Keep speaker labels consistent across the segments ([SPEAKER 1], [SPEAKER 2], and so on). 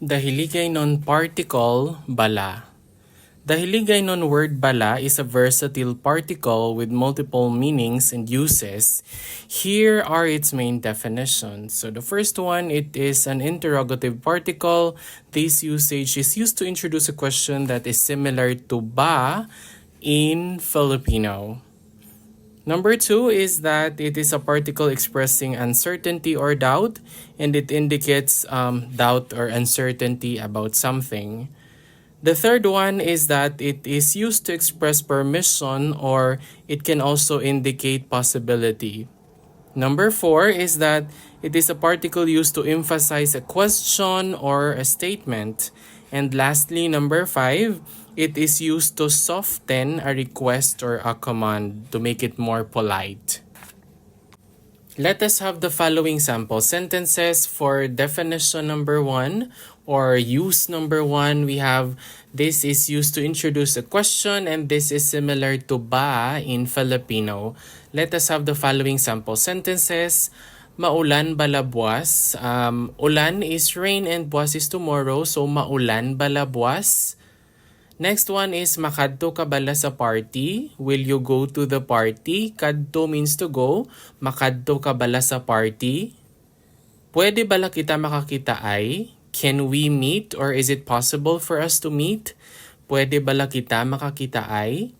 [SPEAKER 1] The Hiligaynon particle, BALA. The Hiligaynon word BALA is a versatile particle with multiple meanings and uses. Here are its main definitions. So the first one, it is an interrogative particle. This usage is used to introduce a question that is similar to ba in Filipino. Number two is that it is a particle expressing uncertainty or doubt, and it indicates doubt or uncertainty about something. The third one is that it is used to express permission, or it can also indicate possibility. Number four is that it is a particle used to emphasize a question or a statement. And lastly, number five, it is used to soften a request or a command to make it more polite. Let us have the following sample sentences. For definition number one or use number one, we have this is used to introduce a question, and this is similar to ba in Filipino. Let us have the following sample sentences. Maulan bala buwas. Ulan is rain and buwas is tomorrow, so maulan bala buwas. Next one is makadto ka bala sa party? Will you go to the party? Kadto means to go. Makadto ka bala sa party? Pwede bala kita makakita ay? Can we meet or is it possible for us to meet? Pwede bala kita makakita ay?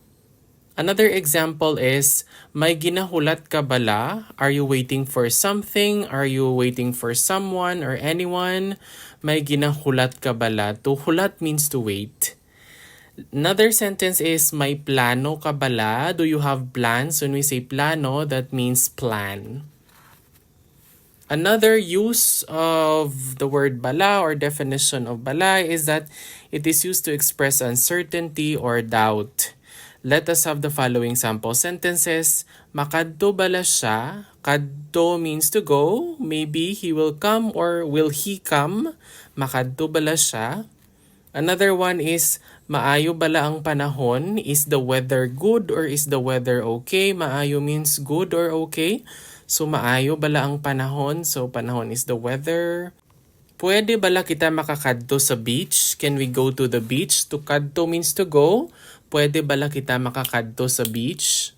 [SPEAKER 1] Another example is, may ginahulat ka bala? Are you waiting for something? Are you waiting for someone or anyone? May ginahulat ka bala? To hulat means to wait. Another sentence is, may plano ka bala? Do you have plans? When we say plano, that means plan. Another use of the word bala or definition of bala is that it is used to express uncertainty or doubt. Let us have the following sample sentences. Makadto bala siya? Kadto means to go. Maybe he will come or will he come? Makadto bala siya? Another one is, maayo bala ang panahon? Is the weather good or is the weather okay? Maayo means good or okay. So maayo bala ang panahon? So panahon is the weather. Pwede bala kita makakadto sa beach? Can we go to the beach? To kadto means to go. Pwede bala kita makakadto sa beach?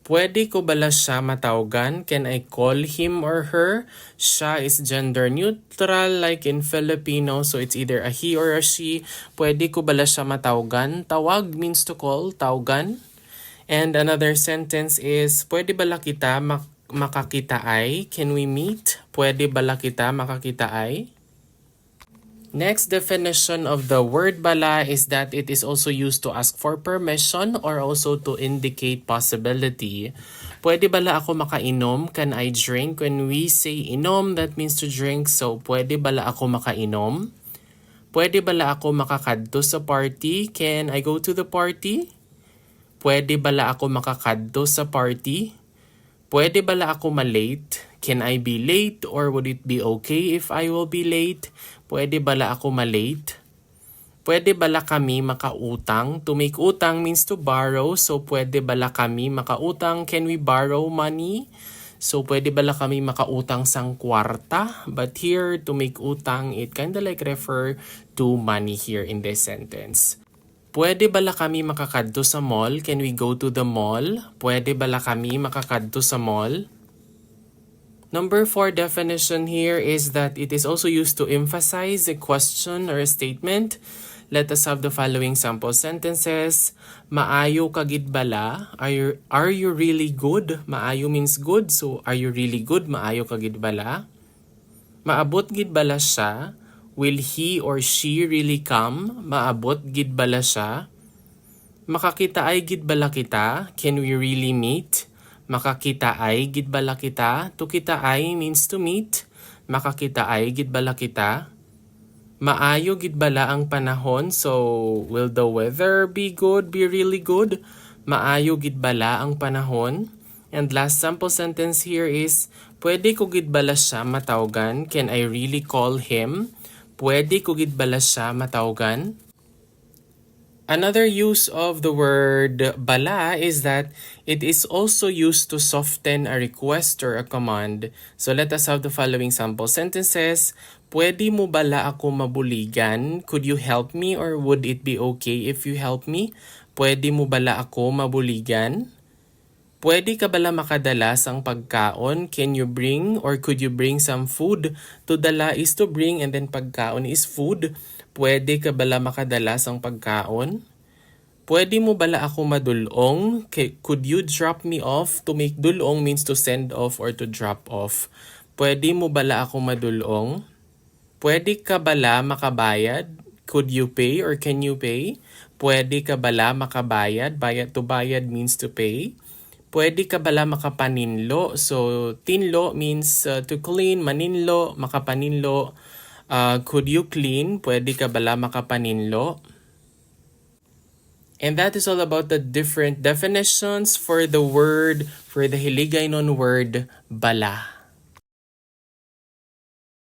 [SPEAKER 1] Pwede ko bala siya matawgan? Can I call him or her? Siya is gender neutral like in Filipino, so it's either a he or a she. Pwede ko bala siya matawgan? Tawag means to call, tawgan. And another sentence is, pwede bala kita makakita ay? Can we meet? Pwede bala kita makakita ay? Next definition of the word bala is that it is also used to ask for permission or also to indicate possibility. Pwede bala ako makainom? Can I drink? When we say inom, that means to drink. So, pwede bala ako makainom? Pwede bala ako makakadto sa party? Can I go to the party? Pwede bala ako makakadto sa party? Pwede bala ako malate? Can I be late or would it be okay if I will be late? Pwede bala ako malate? Pwede bala kami makautang? To make utang means to borrow. So, pwede bala kami makautang? Can we borrow money? So, pwede bala kami makautang sang kwarta? But here, to make utang, it kinda like refer to money here in this sentence. Pwede bala kami makakadto sa mall? Can we go to the mall? Pwede bala kami makakadto sa mall? Number 4 definition here is that it is also used to emphasize a question or a statement. Let us have the following sample sentences. Maayo ka gid bala? Are you really good? Maayo means good. So, are you really good? Maayo ka gid bala? Maabot gid bala siya? Will he or she really come? Maabot gid bala siya? Makakita ay gid bala kita? Can we really meet? Makakita ay gid bala kita? To kita ay means to meet. Makakita ay gid bala kita? Maayo gid bala ang panahon? So, will the weather be good, be really good? Maayo gid bala ang panahon? And last sample sentence here is, pwede ko gid bala siya matawgan? Can I really call him? Pwede ko gid bala siya matawgan? Another use of the word bala is that it is also used to soften a request or a command. So let us have the following sample sentences. Pwede mo bala ako mabuligan? Could you help me or would it be okay if you help me? Pwede mo bala ako mabuligan? Pwede ka bala makadala sang pagkaon? Can you bring or could you bring some food? To dala is to bring and then pagkaon is food. Pwede ka bala makadala sang pagkaon? Pwede mo bala ako madulong? Could you drop me off? To make dulong means to send off or to drop off. Pwede mo bala ako madulong? Pwede ka bala makabayad? Could you pay or can you pay? Pwede ka bala makabayad? To bayad means to pay. Pwede ka bala makapaninlo? So, tinlo means to clean. Maninlo, makapaninlo. Could you clean? Pwede ka bala makapaninlo? And that is all about the different definitions for the Hiligaynon word, bala.